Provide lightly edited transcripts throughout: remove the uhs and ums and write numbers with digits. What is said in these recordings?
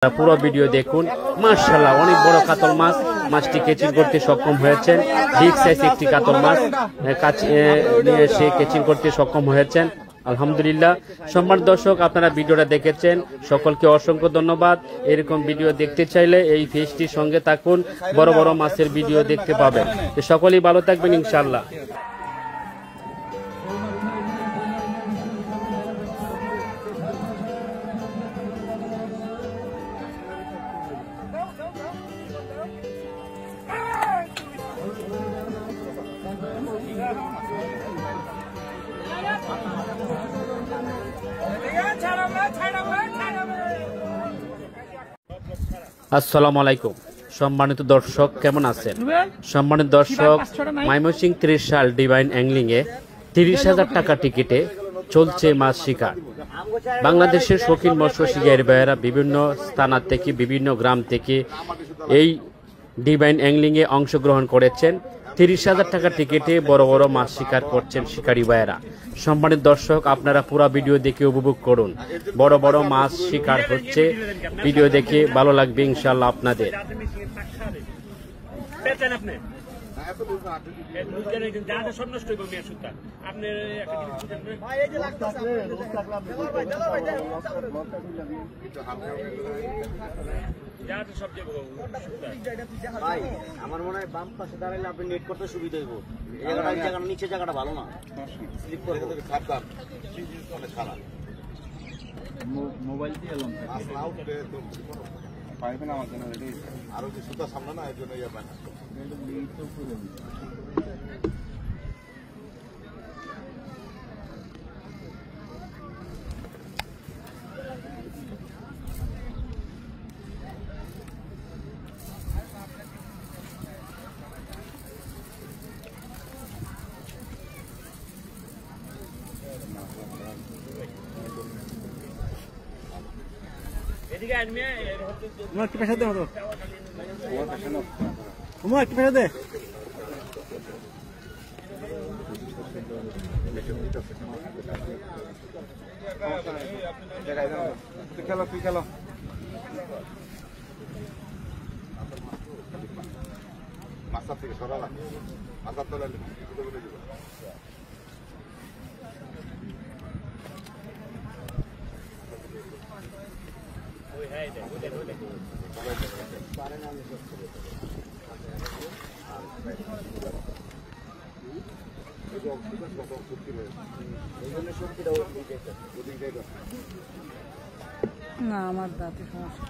পুরো ভিডিও দেখুন। মাশাআল্লাহ অনেক বড় কাতল মাছ, মাছটি কেচিং করতে সক্ষম হয়েছেন। বিগ সাইজ একটি কাতল মাছ নিয়ে সে কেচিং করতে সক্ষম হয়েছেন। আলহামদুলিল্লাহ। সম্মানিত দর্শক, আপনারা ভিডিওটা দেখেছেন, সকলকে অসংখ্য ধন্যবাদ। এরকম ভিডিও দেখতে চাইলে এই পেজটির সঙ্গে থাকুন, বড় বড় মাছের ভিডিও দেখতে পাবেন। সকলেই ভালো থাকবেন ইনশাআল্লাহ। আসসালামু আলাইকুম। সম্মানিত দর্শক, কেমন আছেন? সম্মানিত দর্শক, ময়মনসিংহ 30 সাল ডিভাইন অ্যাংলিং এ 30,000 টাকা টিকিটে চলছে মাছ শিকার। বাংলাদেশের শৌখিন মৎস্য শিকারী ভাইয়েরা বিভিন্ন স্থান থেকে, বিভিন্ন গ্রাম থেকে এই ডিভাইন অ্যাংলিং এ অংশগ্রহণ করেছেন। 30,000 টাকা টিকিটে বড় বড় মাছ শিকার করছেন শিকারী ভাইয়েরা। সম্মানিত দর্শক, আপনারা পুরো ভিডিও দেখে উপভোগ করুন। বড় বড় মাছ শিকার হচ্ছে, ভিডিও দেখে ভালো লাগবে ইনশাআল্লাহ আপনাদের। আমার মনে হয় বাম পাশে দাঁড়াইলে আপনি নেট করতে সুবিধা হইব। এই জায়গাটা নিচে জায়গাটা ভালো না, স্লিপ করে সাবধান, অনেক খারাপ। মোবাইল দিয়ে এলাম পাইবে না আমার জন্য, আরো যে সুতা সামনে না, এর জন্য ইয়ে পায় না। একটু পেশা দে, একটু পেশা দে। খেলো, তুই খেলো। মাছার থেকে সরালা, মাছার তোলা না, আমার দাঁতে সমস্যা।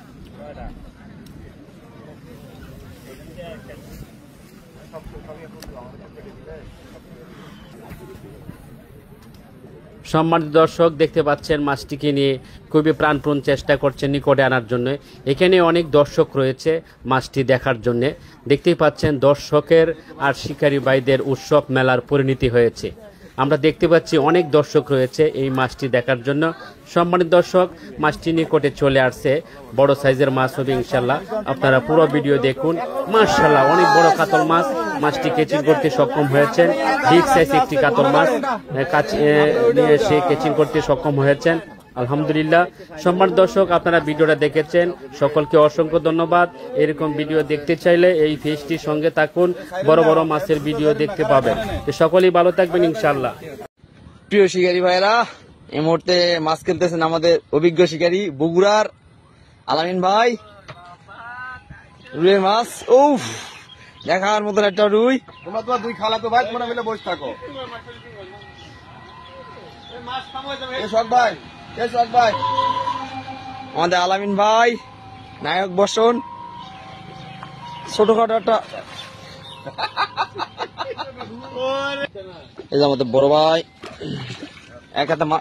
সম্মানিত দর্শক, দেখতে পাচ্ছেন মাছটিকে নিয়ে খুবই প্রাণপণ চেষ্টা করছেন নিকটে আনার জন্য। এখানে অনেক দর্শক রয়েছে মাছটি দেখার জন্য। দেখতেই পাচ্ছেন দর্শকের আর শিকারী ভাইদের উৎসব মেলার পরিণতি হয়েছে। আমরা দেখতে পাচ্ছি অনেক দর্শক রয়েছে এই মাছটি দেখার জন্য। সম্মানিত দর্শক, মাছটি নিকটে চলে আসছে। বড় সাইজের মাছ হবে ইনশাল্লাহ। আপনারা পুরো ভিডিও দেখুন। মাশাআল্লাহ অনেক বড় কাতল মাছ, মাছটি কেচিং করতে সক্ষম হয়েছেন। বিগ সাইজ একটি কাতল মাছ নিয়ে সে কেচিং করতে সক্ষম হয়েছেন। আলহামদুলিল্লাহ। সম্মানিত দর্শক, আপনারা ভিডিওটা দেখেছেন, সকলকে অসংখ্য ধন্যবাদ। এরকম ভিডিও দেখতে চাইলে এই পেজটির সঙ্গে থাকুন, বড় বড় মাছের ভিডিও দেখতে পাবেন। সকলেই ভালো থাকবেন ইনশাআল্লাহ। প্রিয় শিকারী ভাইরা, এই মুহূর্তে মাছ খেলতেছেন আমাদের অভিজ্ঞ শিকারী বগুড়ার আলামিন ভাই। রুই মাছ, উফ, দেখার মতন একটা রুই। তোমরা তো দুই খালা তো ভাই, তোমরা মিলে বসে থাকো। ভাই, ভাই, আমাদের আলামিন ভাই নায়ক বসন। ছোটখাটো একটা এই যে আমাদের বড় ভাই এক হাতে মা